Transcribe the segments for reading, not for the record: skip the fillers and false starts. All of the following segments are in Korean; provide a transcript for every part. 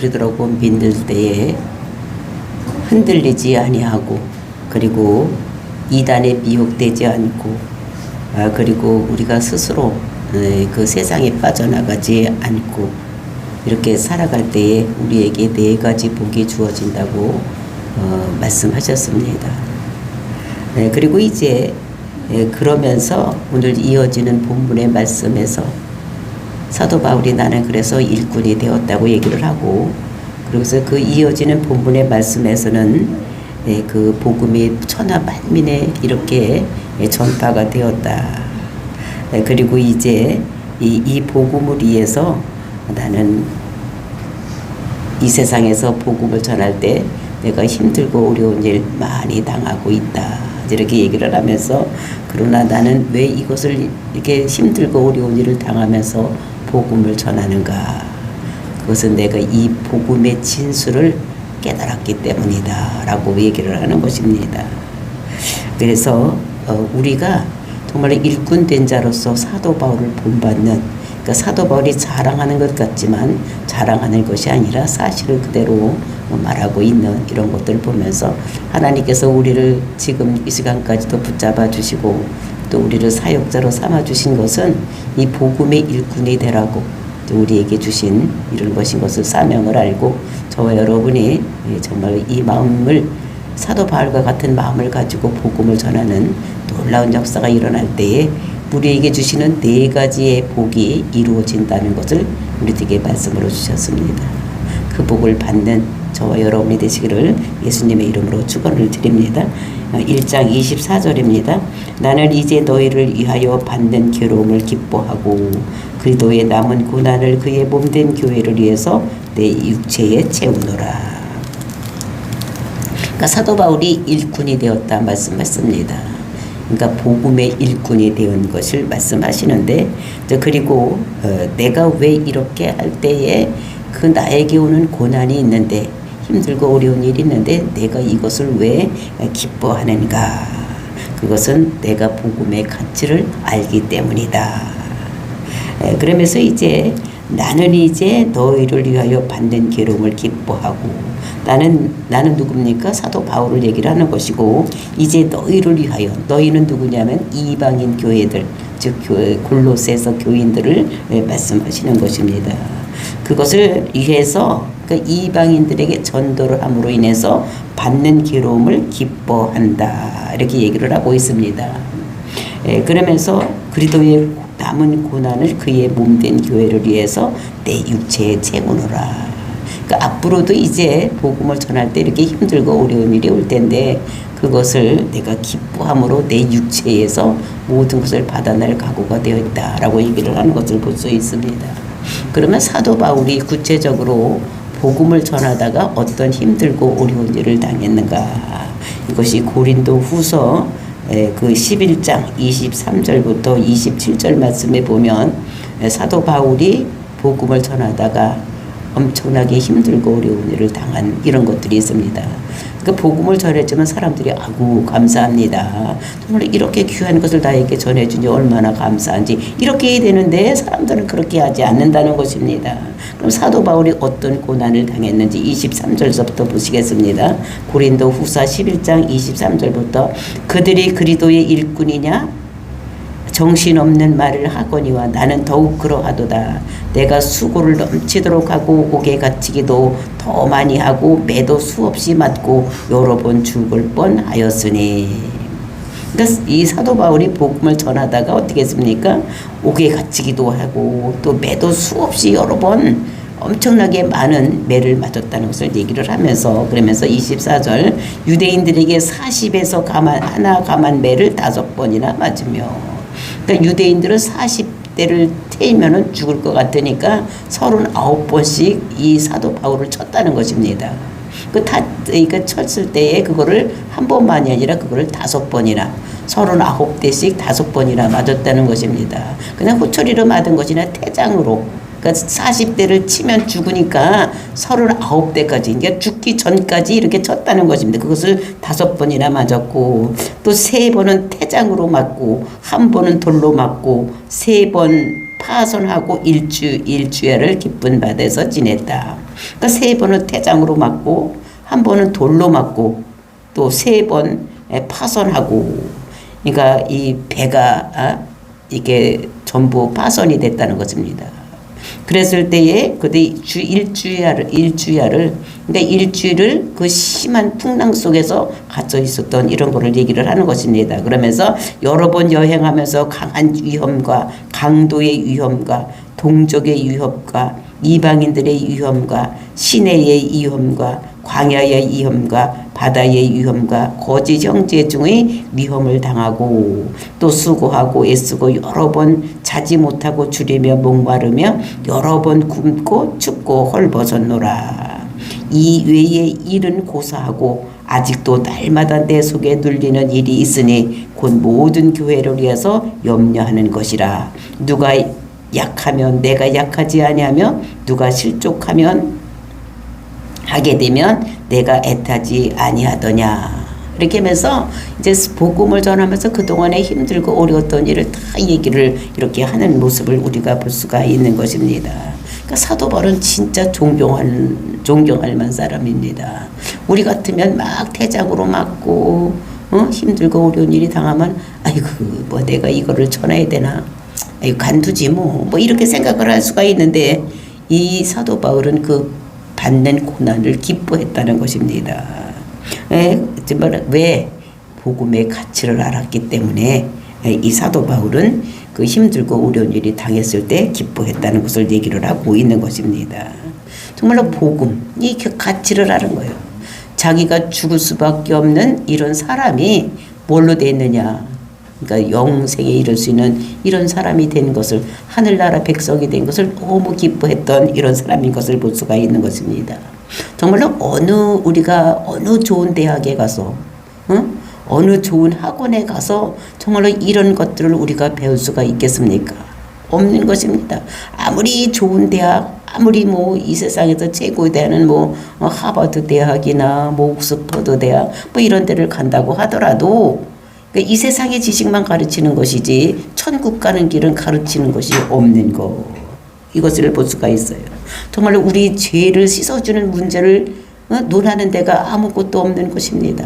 그러더라고. 믿을 때에 흔들리지 아니하고, 그리고 이단에 미혹되지 않고, 그리고 우리가 스스로 그 세상에 빠져나가지 않고 이렇게 살아갈 때에 우리에게 4가지 복이 주어진다고 말씀하셨습니다. 그리고 이제 그러면서 오늘 이어지는 본문의 말씀에서 사도 바울이 나는 그래서 일꾼이 되었다고 얘기를 하고, 그래서 그 이어지는 본문의 말씀에서는 그 복음이 천하 만민에 이렇게 전파가 되었다. 그리고 이제 이 복음을 위해서 나는 이 세상에서 복음을 전할 때 내가 힘들고 어려운 일 많이 당하고 있다. 이렇게 얘기를 하면서, 그러나 나는 왜 이것을 이렇게 힘들고 어려운 일을 당하면서 복음을 전하는가? 그것은 내가 이 복음의 진수를 깨달았기 때문이다 라고 얘기를 하는 것입니다. 그래서 우리가 정말 일꾼 된 자로서 사도 바울을 본받는, 그러니까 사도 바울이 자랑하는 것 같지만 자랑하는 것이 아니라 사실을 그대로 말하고 있는 이런 것들을 보면서 하나님께서 우리를 지금 이 시간까지도 붙잡아 주시고 또 우리를 사역자로 삼아 주신 것은 이 복음의 일꾼이 되라고 우리에게 주신 이런 것인 것을 사명을 알고, 저와 여러분이 정말 이 마음을, 사도 바울과 같은 마음을 가지고 복음을 전하는 놀라운 역사가 일어날 때에 우리에게 주시는 4가지의 복이 이루어진다는 것을 우리에게 말씀으로 주셨습니다. 그 복을 받는 저와 여러분이 되시기를 예수님의 이름으로 축원을 드립니다. 1장 24절입니다. 나는 이제 너희를 위하여 받는 괴로움을 기뻐하고 그리스도의 남은 고난을 그의 몸된 교회를 위해서 내 육체에 채우노라. 그러니까 사도 바울이 일꾼이 되었다 말씀했습니다. 그러니까 복음의 일꾼이 되는 것을 말씀하시는데, 그리고 내가 왜 이렇게 할 때에 그 나에게 오는 고난이 있는데, 힘들고 어려운 일이 있는데 내가 이것을 왜 기뻐하는가? 그것은 내가 복음의 가치를 알기 때문이다. 그러면서 이제 나는 이제 너희를 위하여 받는 괴로움을 기뻐하고, 나는 누굽니까? 사도 바울을 얘기를 하는 것이고, 이제 너희를 위하여, 너희는 누구냐면 이방인 교회들, 즉 골로새서 교인들을 말씀하시는 것입니다. 그것을 위해서 그 이방인들에게 전도를 함으로 인해서 받는 괴로움을 기뻐한다, 이렇게 얘기를 하고 있습니다. 그러면서 그리스도의 남은 고난을 그의 몸된 교회를 위해서 내 육체에 채우노라. 그러니까 앞으로도 이제 복음을 전할 때 이렇게 힘들고 어려운 일이 올 텐데 그것을 내가 기뻐함으로 내 육체에서 모든 것을 받아낼 각오가 되어 있다라고 얘기를 하는 것을 볼 수 있습니다. 그러면 사도 바울이 구체적으로 복음을 전하다가 어떤 힘들고 어려운 일을 당했는가? 이것이 고린도 후서 그 11장 23절부터 27절 말씀에 보면 사도 바울이 복음을 전하다가 엄청나게 힘들고 어려운 일을 당한 이런 것들이 있습니다. 그 복음을 전했지만 사람들이 아구 감사합니다. 정말 이렇게 귀한 것을 나에게 전해주니 얼마나 감사한지 이렇게 해야 되는데 사람들은 그렇게 하지 않는다는 것입니다. 그럼 사도 바울이 어떤 고난을 당했는지 23절서부터 보시겠습니다. 고린도 후서 11장 23절부터 그들이 그리스도의 일꾼이냐? 정신없는 말을 하거니와 나는 더욱 그러하도다. 내가 수고를 넘치도록 하고 옥에 갇히기도 더 많이 하고 매도 수없이 맞고 여러 번 죽을 뻔하였으니. 그러니까 이 사도 바울이 복음을 전하다가 어떻게 했습니까? 옥에 갇히기도 하고 또 매도 수없이 여러 번 엄청나게 많은 매를 맞았다는 것을 얘기를 하면서, 그러면서 24절 유대인들에게 40에서 가만 매를 5번이나 맞으며, 그러니까 유대인들은 40대를 태우면은 죽을 것 같으니까 39번씩 이 사도 바울을 쳤다는 것입니다. 그러니까 쳤을 때에 그거를 한 번만이 아니라 그거를 5번이나 39대씩 5번이나 맞았다는 것입니다. 그냥 호처리로 맞은 것이나 태장으로, 그러니까 40대를 치면 죽으니까 39대까지, 그러니까 죽기 전까지 이렇게 쳤다는 것입니다. 그것을 5번이나 맞았고, 또 3번은 태장으로 맞고, 1번은 돌로 맞고, 3번 파손하고 일주야를 기쁜 바다에서 지냈다. 그러니까 3번은 태장으로 맞고, 한 번은 돌로 맞고, 또 3번 파손하고, 그러니까 이 배가 이게 전부 파손이 됐다는 것입니다. 그랬을 때에 그때 일주야를 그러니까 일주일을 그 심한 풍랑 속에서 갇혀 있었던 이런 거를 얘기를 하는 것입니다. 그러면서 여러 번 여행하면서 강한 위험과 강도의 위험과 동족의 위협과 이방인들의 위험과 시내의 위험과 광야의 위험과 바다의 위험과 거짓 형제 중의 위험을 당하고 또 수고하고 애쓰고 여러 번 자지 못하고 주리며 목마르며 여러 번 굶고 춥고 헐벗었노라. 이 외의 일은 고사하고 아직도 날마다 내 속에 눌리는 일이 있으니 곧 모든 교회를 위해서 염려하는 것이라. 누가 약하면 내가 약하지 아니하며 누가 실족하면 하게 되면 내가 애타지 아니하더냐. 이렇게 하면서 이제 복음을 전하면서 그동안에 힘들고 어려웠던 일을 다 얘기를 이렇게 하는 모습을 우리가 볼 수가 있는 것입니다. 그러니까 사도 바울은 진짜 존경할 만한 사람입니다. 우리 같으면 막 태장으로 맞고 힘들고 어려운 일이 당하면 아이고 뭐 내가 이거를 전해야 되나, 아이고 간두지 뭐 이렇게 생각을 할 수가 있는데, 이 사도 바울은 그 받는 고난을 기뻐했다는 것입니다. 왜? 복음의 가치를 알았기 때문에 이 사도 바울은 그 힘들고 어려운 일이 당했을 때 기뻐했다는 것을 얘기를 하고 있는 것입니다. 정말로 복음, 이 가치를 아는 거예요. 자기가 죽을 수밖에 없는 이런 사람이 뭘로 되어 있느냐. 그러니까 영생에 이를 수 있는 이런 사람이 된 것을, 하늘나라 백성이 된 것을 너무 기뻐했던 이런 사람인 것을 볼 수가 있는 것입니다. 정말로 우리가 어느 좋은 대학에 가서 어느 좋은 학원에 가서 정말로 이런 것들을 우리가 배울 수가 있겠습니까? 없는 것입니다. 아무리 좋은 대학, 아무리 이 세상에서 최고의 대학은 하버드 대학이나 옥스퍼드 대학 이런 데를 간다고 하더라도 이 세상의 지식만 가르치는 것이지 천국 가는 길은 가르치는 것이 없는 것, 이것을 볼 수가 있어요. 정말로 우리 죄를 씻어주는 문제를 논하는 데가 아무것도 없는 것입니다.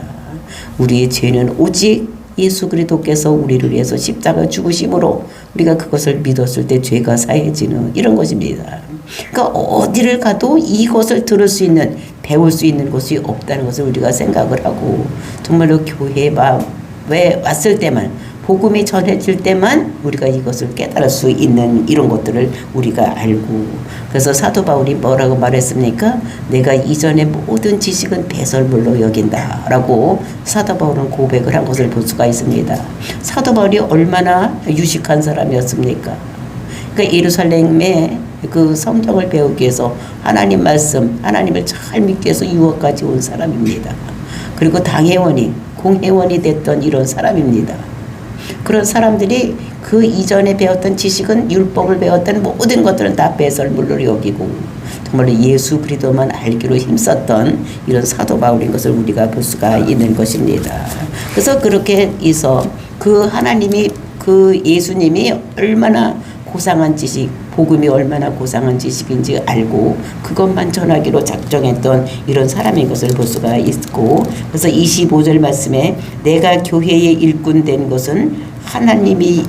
우리의 죄는 오직 예수 그리스도께서 우리를 위해서 십자가 죽으심으로 우리가 그것을 믿었을 때 죄가 사해지는 이런 것입니다. 그러니까 어디를 가도 이것을 들을 수 있는, 배울 수 있는 곳이 없다는 것을 우리가 생각을 하고, 정말로 교회에 왔을 때만, 복음이 전해질 때만 우리가 이것을 깨달을 수 있는 이런 것들을 우리가 알고, 그래서 사도 바울이 뭐라고 말했습니까? 내가 이전의 모든 지식은 배설물로 여긴다 라고 사도 바울은 고백을 한 것을 볼 수가 있습니다. 사도 바울이 얼마나 유식한 사람이었습니까? 그러니까 예루살렘에 그 성경을 배우기 위해서 하나님 말씀, 하나님을 잘 믿기 위해서 유학까지 온 사람입니다. 그리고 당회원이, 공회원이 됐던 이런 사람입니다. 그런 사람들이 그 이전에 배웠던 지식은, 율법을 배웠던 모든 것들은 다 배설물로 여기고 정말로 예수 그리스도만 알기로 힘썼던 이런 사도 바울인 것을 우리가 볼 수가 있는 것입니다. 그래서 그렇게 해서 그 하나님이, 그 예수님이 얼마나 고상한 지식, 복음이 얼마나 고상한 지식인지 알고 그것만 전하기로 작정했던 이런 사람인 것을 볼 수가 있고, 그래서 25절 말씀에 내가 교회의 일꾼 된 것은 하나님이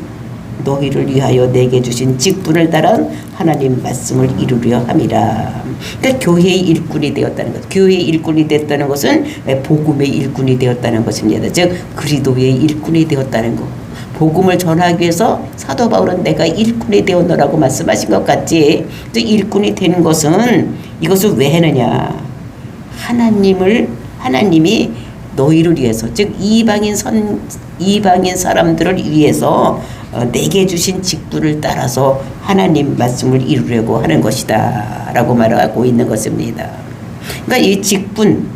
너희를 위하여 내게 주신 직분을 따라 하나님 말씀을 이루려 함이라. 그러니까 교회의 일꾼이 되었다는 것, 교회의 일꾼이 됐다는 것은 복음의 일꾼이 되었다는 것입니다. 즉 그리스도의 일꾼이 되었다는 것. 복음을 전하기 위해서 사도 바울은 내가 일꾼이 되었노라고 말씀하신 것 같지. 일꾼이 되는 것은 이것을 왜 했느냐. 하나님이 너희를 위해서, 즉 이방인 사람들을 위해서 내게 주신 직분을 따라서 하나님 말씀을 이루려고 하는 것이다 라고 말하고 있는 것입니다. 그러니까 이 직분,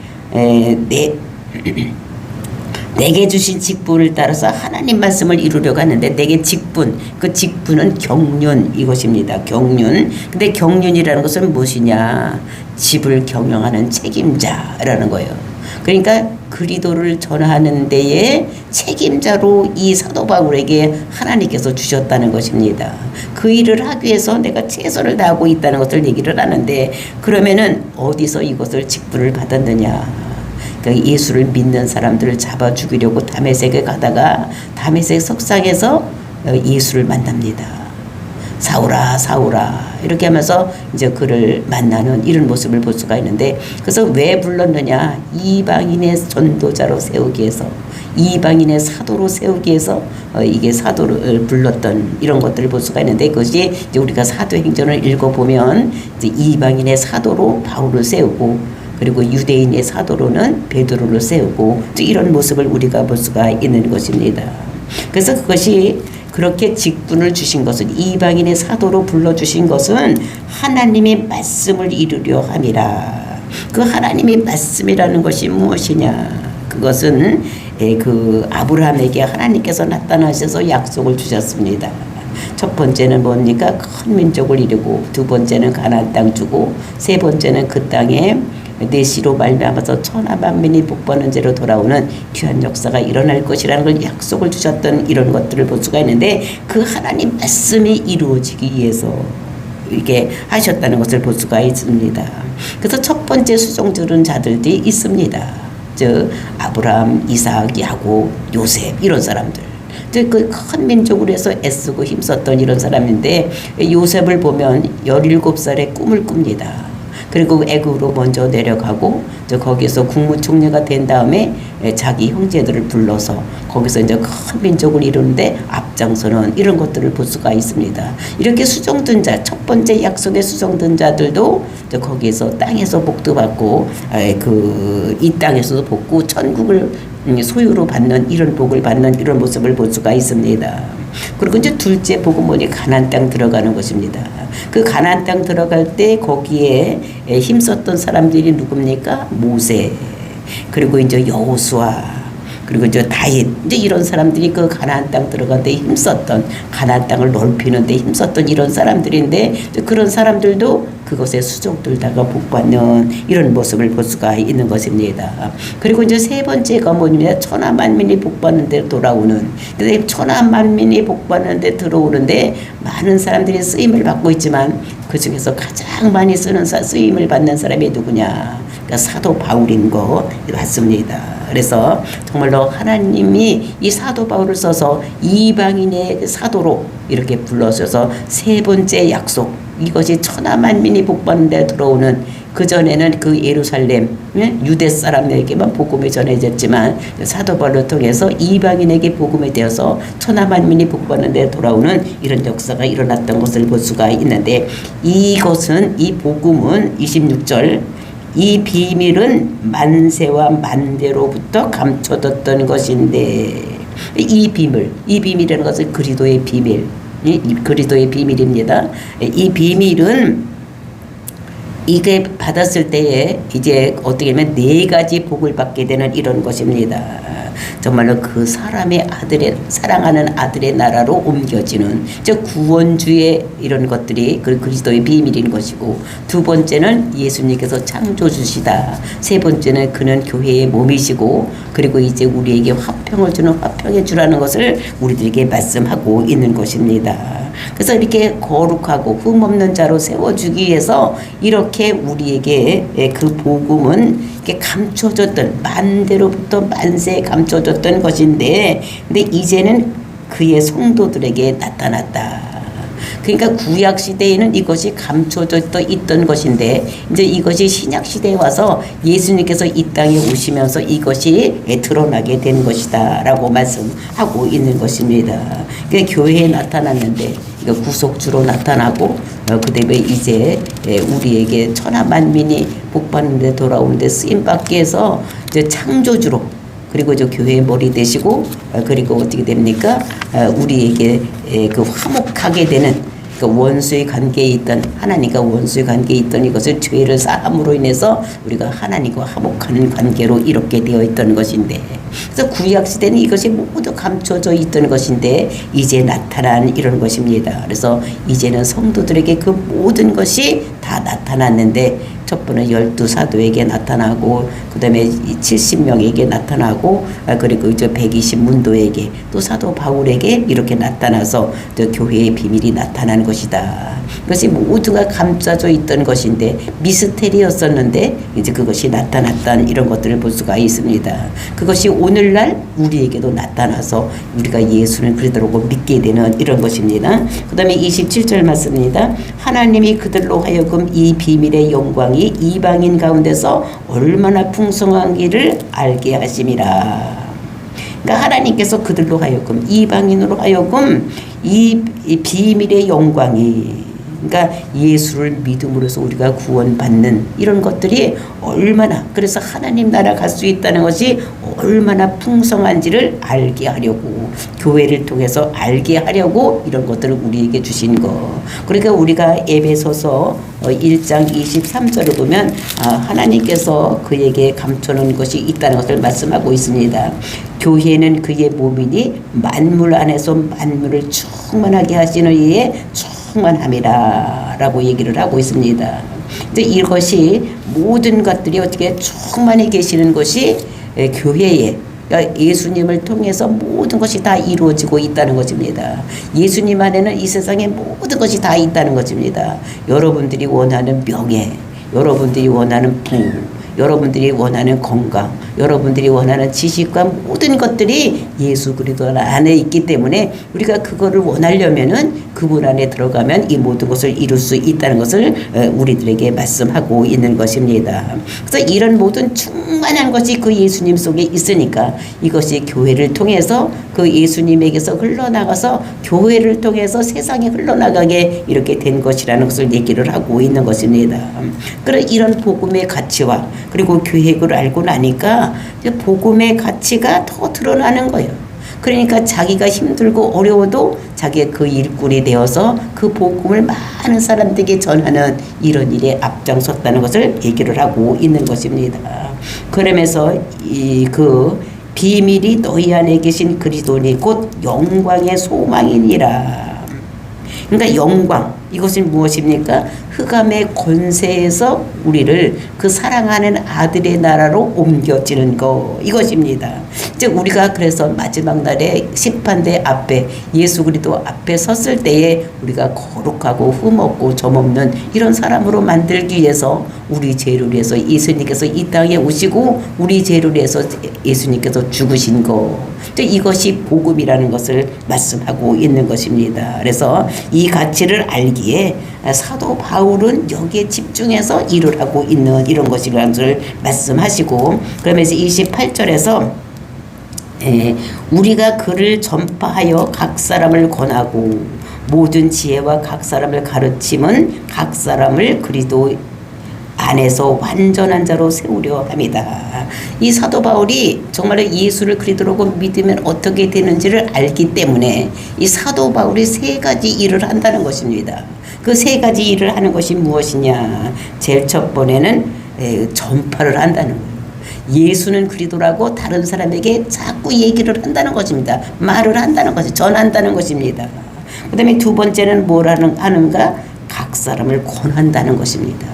내게 주신 직분을 따라서 하나님 말씀을 이루려고 하는데, 내게 직분, 그 직분은 경륜, 이것입니다. 경륜. 근데 경륜이라는 것은 무엇이냐? 집을 경영하는 책임자라는 거예요. 그러니까 그리스도를 전하는 데에 책임자로 이 사도 바울에게 하나님께서 주셨다는 것입니다. 그 일을 하기 위해서 내가 최선을 다하고 있다는 것을 얘기를 하는데, 그러면은 어디서 이것을 직분을 받았느냐? 그러니까 예수를 믿는 사람들을 잡아 죽이려고 다메섹에 가다가 다메섹 석상에서 예수를 만납니다. 사울아 사울아 이렇게 하면서 이제 그를 만나는 이런 모습을 볼 수가 있는데, 그래서 왜 불렀느냐? 이방인의 전도자로 세우기 위해서, 이방인의 사도로 세우기 위해서 이게 사도를 불렀던 이런 것들을 볼 수가 있는데, 그것이 이제 우리가 사도행전을 읽어보면 이제 이방인의 사도로 바울을 세우고, 그리고 유대인의 사도로는 베드로를 세우고, 이런 모습을 우리가 볼 수가 있는 것입니다. 그래서 그것이 그렇게 직분을 주신 것은, 이방인의 사도로 불러주신 것은 하나님의 말씀을 이루려 함이라. 그 하나님의 말씀이라는 것이 무엇이냐? 그것은 그 아브라함에게 하나님께서 나타나셔서 약속을 주셨습니다. 첫 번째는 뭡니까? 큰 민족을 이루고, 두 번째는 가나안 땅 주고, 세 번째는 그 땅에 내 씨로 말미암아서 천하 만민이 복받는 죄로 돌아오는 귀한 역사가 일어날 것이라는 걸 약속을 주셨던 이런 것들을 볼 수가 있는데, 그 하나님 말씀이 이루어지기 위해서 이렇게 하셨다는 것을 볼 수가 있습니다. 그래서 첫 번째 수종들은 자들이 있습니다. 즉 아브라함, 이삭, 야곱, 요셉 이런 사람들. 그 큰 민족으로 해서 애쓰고 힘썼던 이런 사람인데, 요셉을 보면 17살에 꿈을 꿉니다. 그리고 애굽으로 먼저 내려가고 거기서 국무총리가 된 다음에 자기 형제들을 불러서 거기서 이제 큰 민족을 이루는데 앞장서는 이런 것들을 볼 수가 있습니다. 이렇게 수종된 자, 첫 번째 약속에 수종된 자들도 거기에서 땅에서 복도 받고 이 땅에서도 복고 천국을 소유로 받는 이런 복을 받는 이런 모습을 볼 수가 있습니다. 그리고 이제 둘째 복은 뭐니? 가나안 땅 들어가는 것입니다. 그 가나안 땅 들어갈 때 거기에 힘썼던 사람들이 누굽니까? 모세, 그리고 이제 여호수아, 그리고 이제 다윗, 이제 이런 사람들이 그 가나안 땅 들어갈 때 힘썼던, 가나안 땅을 넓히는 데 힘썼던 이런 사람들인데, 그런 사람들도 그것에 수종들다가 복받는 이런 모습을 볼 수가 있는 것입니다. 그리고 이제 세 번째가 뭐냐면 천하 만민이 복받는 데 돌아오는. 근데 천하 만민이 복받는 데 들어오는데 많은 사람들이 쓰임을 받고 있지만 그 중에서 가장 많이 쓰임을 받는 사람이 누구냐? 그러니까 사도 바울인 거 맞습니다. 그래서 정말로 하나님이 이 사도 바울을 써서 이방인의 사도로 이렇게 불러셔서 세 번째 약속, 이것이 천하 만민이 복받는 데 들어오는, 그전에는 그 예루살렘 유대 사람에게만 복음이 전해졌지만 사도 바울을 통해서 이방인에게 복음이 되어서 천하 만민이 복받는 데 돌아오는 이런 역사가 일어났던 것을 볼 수가 있는데, 이것은, 이 복음은 26절, 이 비밀은 만세와 만대로부터 감춰뒀던 것인데, 이 비밀이라는 것은 그리스도의 비밀, 그리스도의 비밀입니다. 이 비밀은 이게 받았을 때에 이제 어떻게 하면 네 가지 복을 받게 되는 이런 것입니다. 정말로 그 사람의 아들의, 사랑하는 아들의 나라로 옮겨지는, 즉 구원주의 이런 것들이 그 그리스도의 비밀인 것이고, 두 번째는 예수님께서 창조주시다, 세 번째는 그는 교회의 몸이시고, 그리고 이제 우리에게 화평을 주는 화평의 주라는 것을 우리들에게 말씀하고 있는 것입니다. 그래서 이렇게 거룩하고 흠없는 자로 세워주기 위해서 이렇게 우리에게 그 복음은 이렇게 감춰졌던, 만대로부터 만세에 감춰졌던 것인데, 근데 이제는 그의 성도들에게 나타났다. 그러니까 구약 시대에는 이것이 감춰져 있던 것인데, 이제 이것이 신약 시대에 와서 예수님께서 이 땅에 오시면서 이것이 드러나게 된 것이다라고 말씀하고 있는 것입니다. 그러니까 교회에 나타났는데 구속주로 나타나고, 그다음에 이제 우리에게 천하 만민이 복받는 데 돌아오는데 쓰임 받기 위해서 이제 창조주로, 그리고 저 교회의 머리 되시고, 그리고 어떻게 됩니까? 우리에게 그 화목하게 되는, 그 원수의 관계에 있던, 하나님과 원수의 관계에 있던 이것을 죄를 사함으로 인해서 우리가 하나님과 화목하는 관계로 이렇게 되어 있던 것인데, 그래서 구약 시대는 이것이 모두 감춰져 있던 것인데 이제 나타난 이런 것입니다. 그래서 이제는 성도들에게 그 모든 것이 다 나타났는데 첫 번은 12사도에게 나타나고 그다음에 70명에게 나타나고 그리고 이제 120문도에게 또 사도 바울에게 이렇게 나타나서 또 교회의 비밀이 나타나는 것이다. 그것이 모두가 감싸져 있던 것인데 미스테리였었는데 이제 그것이 나타났다는 이런 것들을 볼 수가 있습니다. 그것이 오늘날 우리에게도 나타나서 우리가 예수를 그리스도로 믿게 되는 이런 것입니다. 그 다음에 27절 말씀입니다. 하나님이 그들로 하여금 이 비밀의 영광이 이방인 가운데서 얼마나 풍성한기를 알게 하심이라. 그러니까 하나님께서 그들로 하여금 이방인으로 하여금 이 비밀의 영광이 그러니까 예수를 믿음으로써 우리가 구원받는 이런 것들이 얼마나 그래서 하나님 나라 갈 수 있다는 것이 얼마나 풍성한지를 알게 하려고 교회를 통해서 알게 하려고 이런 것들을 우리에게 주신 거. 그러니까 우리가 에베소서 1장 23절을 보면 하나님께서 그에게 감춰놓은 것이 있다는 것을 말씀하고 있습니다. 교회는 그의 몸이니 만물 안에서 만물을 충만하게 하시는 이에 충만함이라 라고 얘기를 하고 있습니다. 근데 이것이 모든 것들이 어떻게 충만히 계시는 것이 교회에 그러니까 예수님을 통해서 모든 것이 다 이루어지고 있다는 것입니다. 예수님 안에는 이 세상의 모든 것이 다 있다는 것입니다. 여러분들이 원하는 명예, 여러분들이 원하는 부, 여러분들이 원하는 건강, 여러분들이 원하는 지식과 모든 것들이 예수 그리스도 안에 있기 때문에 우리가 그거를 원하려면은 그분 안에 들어가면 이 모든 것을 이룰 수 있다는 것을 우리들에게 말씀하고 있는 것입니다. 그래서 이런 모든 충만한 것이 그 예수님 속에 있으니까 이것이 교회를 통해서 그 예수님에게서 흘러나가서 교회를 통해서 세상에 흘러나가게 이렇게 된 것이라는 것을 얘기를 하고 있는 것입니다. 그런 이런 복음의 가치와 그리고 계획을 알고 나니까 복음의 가치가 더 드러나는 거예요. 그러니까 자기가 힘들고 어려워도 자기의 그 일꾼이 되어서 그 복음을 많은 사람들에게 전하는 이런 일에 앞장섰다는 것을 얘기를 하고 있는 것입니다. 그러면서 그 비밀이 너희 안에 계신 그리스도니 곧 영광의 소망이니라. 그러니까 영광 이것은 무엇입니까? 흑암의 권세에서 우리를 그 사랑하는 아들의 나라로 옮겨지는 거 이것입니다. 이제 우리가 그래서 마지막 날에 심판대 앞에 예수 그리스도 앞에 섰을 때에 우리가 거룩하고 흠없고 점없는 이런 사람으로 만들기 위해서 우리 죄를 위해서 예수님께서 이 땅에 오시고 우리 죄를 위해서 예수님께서 죽으신 거 이것이 복음이라는 것을 말씀하고 있는 것입니다. 그래서 이 가치를 알기에 사도 바울은 여기에 집중해서 일을 하고 있는 이런 것이라는 것을 말씀하시고 그러면서 28절에서 우리가 그를 전파하여 각 사람을 권하고 모든 지혜와 각 사람을 가르침은 각 사람을 그리스도 안에서 완전한 자로 세우려 합니다. 이 사도 바울이 정말 예수를 그리스도로 믿으면 어떻게 되는지를 알기 때문에 이 사도 바울이 세 가지 일을 한다는 것입니다. 그 세 가지 일을 하는 것이 무엇이냐? 제일 첫 번에는 전파를 한다는 거예요. 예수는 그리스도라고 다른 사람에게 자꾸 얘기를 한다는 것입니다. 말을 한다는 것이 전한다는 것입니다. 그 다음에 두 번째는 뭘 하는가? 각 사람을 권한다는 것입니다.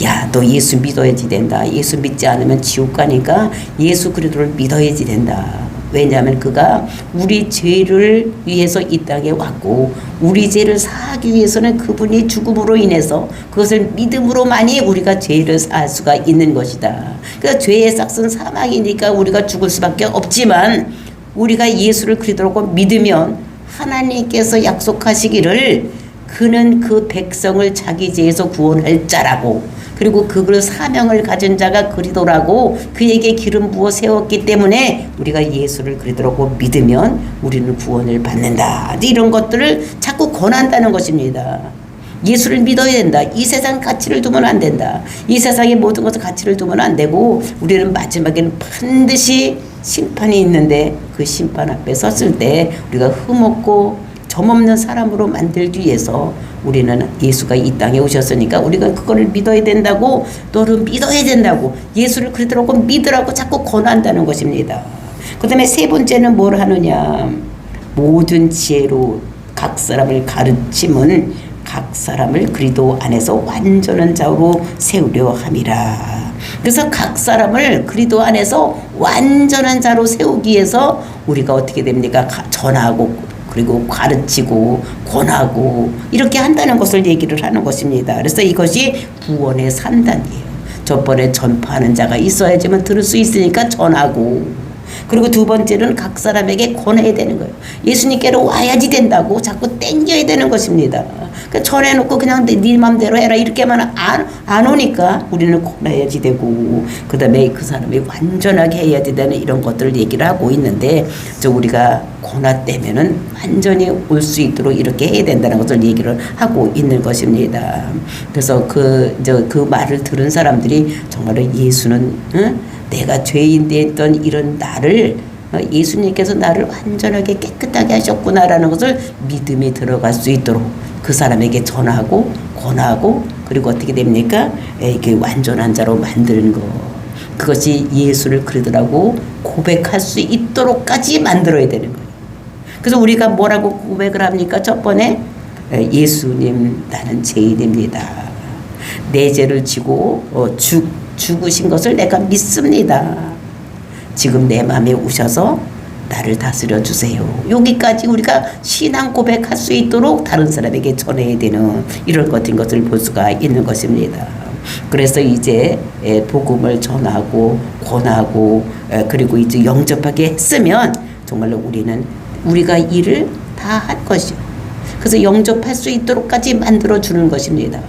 야, 너 예수 믿어야지 된다. 예수 믿지 않으면 지옥 가니까 예수 그리스도를 믿어야지 된다. 왜냐하면 그가 우리 죄를 위해서 이 땅에 왔고 우리 죄를 사하기 위해서는 그분이 죽음으로 인해서 그것을 믿음으로만이 우리가 죄를 사할 수가 있는 것이다. 그러니까 죄의 삭은 사망이니까 우리가 죽을 수밖에 없지만 우리가 예수를 그리스도로 믿으면 하나님께서 약속하시기를 그는 그 백성을 자기 죄에서 구원할 자라고 그리고 그걸 사명을 가진 자가 그리스도라고 그에게 기름 부어 세웠기 때문에 우리가 예수를 그리스도라고 믿으면 우리는 구원을 받는다. 이런 것들을 자꾸 권한다는 것입니다. 예수를 믿어야 된다. 이 세상 가치를 두면 안 된다. 이 세상의 모든 것을 가치를 두면 안 되고 우리는 마지막에는 반드시 심판이 있는데 그 심판 앞에 섰을 때 우리가 흠없고 점없는 사람으로 만들기 위해서 우리는 예수가 이 땅에 오셨으니까 우리가 그거를 믿어야 된다고 너를 믿어야 된다고 예수를 그리스도라고 믿으라고 자꾸 권한다는 것입니다. 그 다음에 세 번째는 뭘 하느냐 모든 지혜로 각 사람을 가르침은 각 사람을 그리스도 안에서 완전한 자로 세우려 함이라. 그래서 각 사람을 그리스도 안에서 완전한 자로 세우기 위해서 우리가 어떻게 됩니까? 전하고 그리고 가르치고 권하고 이렇게 한다는 것을 얘기를 하는 것입니다. 그래서 이것이 구원의 3단이에요. 첫번에 전파하는 자가 있어야지만 들을 수 있으니까 전하고, 그리고 두 번째는 각 사람에게 권해야 되는 거예요. 예수님께로 와야지 된다고 자꾸 땡겨야 되는 것입니다. 그러니까 전해놓고 그냥 네 맘대로 해라 이렇게만 안 오니까 우리는 권해야지 되고, 그 다음에 그 사람이 완전하게 해야지 되는 이런 것들을 얘기를 하고 있는데, 우리가 권하되면은 완전히 올 수 있도록 이렇게 해야 된다는 것을 얘기를 하고 있는 것입니다. 그래서 그 말을 들은 사람들이 정말로 예수는 내가 죄인 되었던 이런 나를 예수님께서 나를 완전하게 깨끗하게 하셨구나라는 것을 믿음이 들어갈 수 있도록 그 사람에게 전하고 권하고, 그리고 어떻게 됩니까? 이렇게 완전한 자로 만드는 것, 그것이 예수를 그러더라고 고백할 수 있도록까지 만들어야 되는 거예요. 그래서 우리가 뭐라고 고백을 합니까? 첫 번에 예수님 나는 죄인입니다. 내 죄를 지고 죽으신 것을 내가 믿습니다. 지금 내 마음에 오셔서 나를 다스려 주세요. 여기까지 우리가 신앙 고백할 수 있도록 다른 사람에게 전해야 되는 이런 것을 볼 수가 있는 것입니다. 그래서 이제 복음을 전하고 권하고 그리고 이제 영접하게 했으면 정말로 우리가 일을 다 한 것이요. 그래서 영접할 수 있도록까지 만들어 주는 것입니다.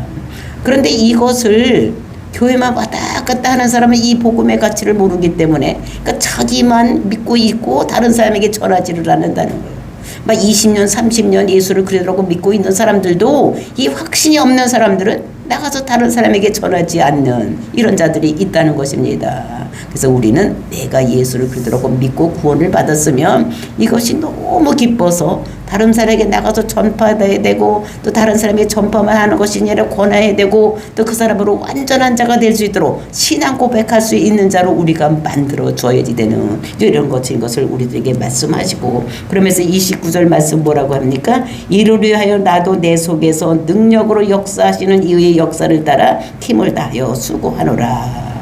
그런데 이것을 교회만 왔다 갔다 하는 사람은 이 복음의 가치를 모르기 때문에, 그러니까 자기만 믿고 있고 다른 사람에게 전하지를 않는다는 거예요. 막 20년 30년 예수를 그리스도라고 믿고 있는 사람들도 이 확신이 없는 사람들은 나가서 다른 사람에게 전하지 않는 이런 자들이 있다는 것입니다. 그래서 우리는 내가 예수를 그리스도라고 믿고 구원을 받았으면 이것이 너무 기뻐서 다른 사람에게 나가서 전파해야 되고, 또 다른 사람에게 전파만 하는 것이 아니라 권해야 되고, 또 그 사람으로 완전한 자가 될 수 있도록 신앙 고백할 수 있는 자로 우리가 만들어 줘야지 되는 이런 것을 우리들에게 말씀하시고, 그러면서 29절 말씀 뭐라고 합니까? 이를 위하여 나도 내 속에서 능력으로 역사하시는 이의 역사를 따라 힘을 다하여 수고하노라.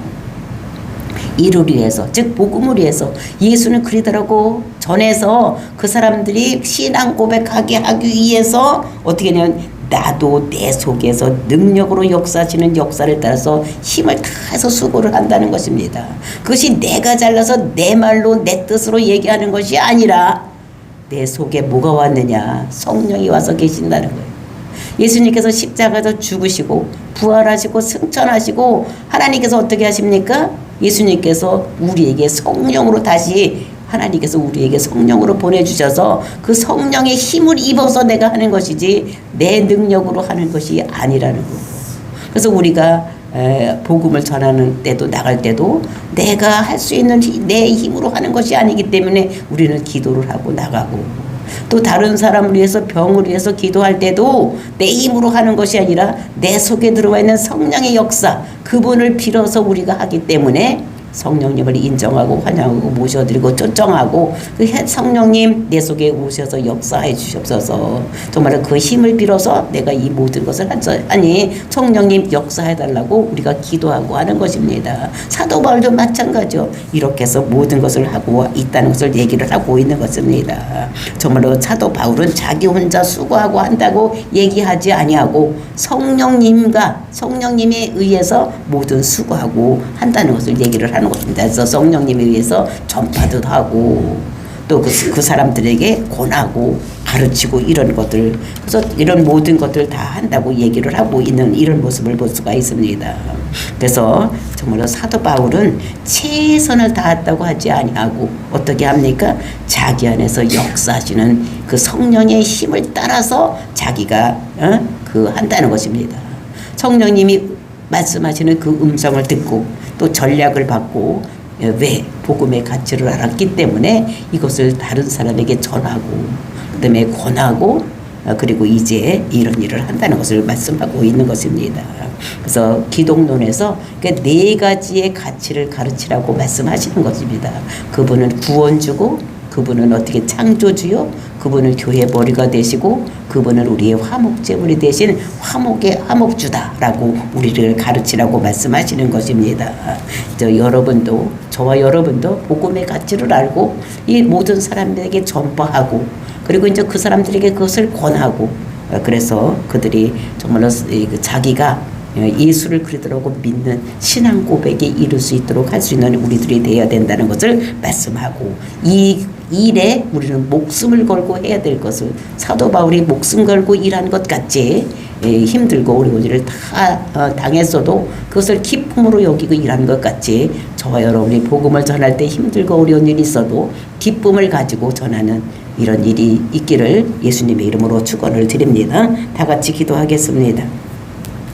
이를 위해서, 즉 복음을 위해서 예수는 그리스도라고 전해서 그 사람들이 신앙 고백하게 하기 위해서 어떻게 하냐면 나도 내 속에서 능력으로 역사하시는 역사를 따라서 힘을 다해서 수고를 한다는 것입니다. 그것이 내가 잘나서 내 말로 내 뜻으로 얘기하는 것이 아니라 내 속에 뭐가 왔느냐? 성령이 와서 계신다는 거예요. 예수님께서 십자가에서 죽으시고 부활하시고 승천하시고 하나님께서 어떻게 하십니까? 예수님께서 우리에게 성령으로 다시 하나님께서 우리에게 성령으로 보내주셔서 그 성령의 힘을 입어서 내가 하는 것이지 내 능력으로 하는 것이 아니라는 거고. 그래서 우리가 복음을 전하는 때도 나갈 때도 내가 할 수 있는 내 힘으로 하는 것이 아니기 때문에 우리는 기도를 하고 나가고, 또 다른 사람을 위해서 병을 위해서 기도할 때도 내 힘으로 하는 것이 아니라 내 속에 들어와 있는 성령의 역사, 그분을 빌어서 우리가 하기 때문에 성령님을 인정하고 환영하고 모셔드리고 초청하고 그 성령님 내 속에 오셔서 역사해 주시옵소서. 정말 그 힘을 빌어서 내가 이 모든 것을 하니 성령님 역사해달라고 우리가 기도하고 하는 것입니다. 사도 바울도 마찬가지죠. 이렇게 해서 모든 것을 하고 있다는 것을 얘기를 하고 있는 것입니다. 정말로 사도 바울은 자기 혼자 수고하고 한다고 얘기하지 아니하고 성령님에 의해서 모든 수고하고 한다는 것을 얘기를 하는 것입니다. 그래서 성령님에 의해서 전파도 하고 또 그 사람들에게 권하고 가르치고 이런 것들, 그래서 이런 모든 것들 다 한다고 얘기를 하고 있는 이런 모습을 볼 수가 있습니다. 그래서 정말로 사도 바울은 최선을 다했다고 하지 아니하고 어떻게 합니까? 자기 안에서 역사하시는 그 성령의 힘을 따라서 자기가 한다는 것입니다. 성령님이 말씀하시는 그 음성을 듣고 또 전략을 받고, 왜? 복음의 가치를 알았기 때문에 이것을 다른 사람에게 전하고 그 다음에 권하고 그리고 이제 이런 일을 한다는 것을 말씀하고 있는 것입니다. 그래서 기독론에서 그 네 가지의 가치를 가르치라고 말씀하시는 것입니다. 그분은 구원 주고 그분은 어떻게 창조주요? 그분은 교회 머리가 되시고 그분은 우리의 화목제물이 되신 화목의 화목주다라고 우리를 가르치라고 말씀하시는 것입니다. 여러분도 저와 여러분도 복음의 가치를 알고 이 모든 사람들에게 전파하고 그리고 이제 그 사람들에게 그것을 권하고 그래서 그들이 정말로 자기가 예수를 그리스도라고 믿는 신앙 고백에 이룰 수 있도록 할 수 있는 우리들이 되어야 된다는 것을 말씀하고 이 일에 우리는 목숨을 걸고 해야 될 것을 사도 바울이 목숨 걸고 일한 것 같이 힘들고 어려운 일을 다 당했어도 그것을 기쁨으로 여기고 일하는 것 같이 저와 여러분이 복음을 전할 때 힘들고 어려운 일이 있어도 기쁨을 가지고 전하는 이런 일이 있기를 예수님의 이름으로 축원을 드립니다. 다 같이 기도하겠습니다.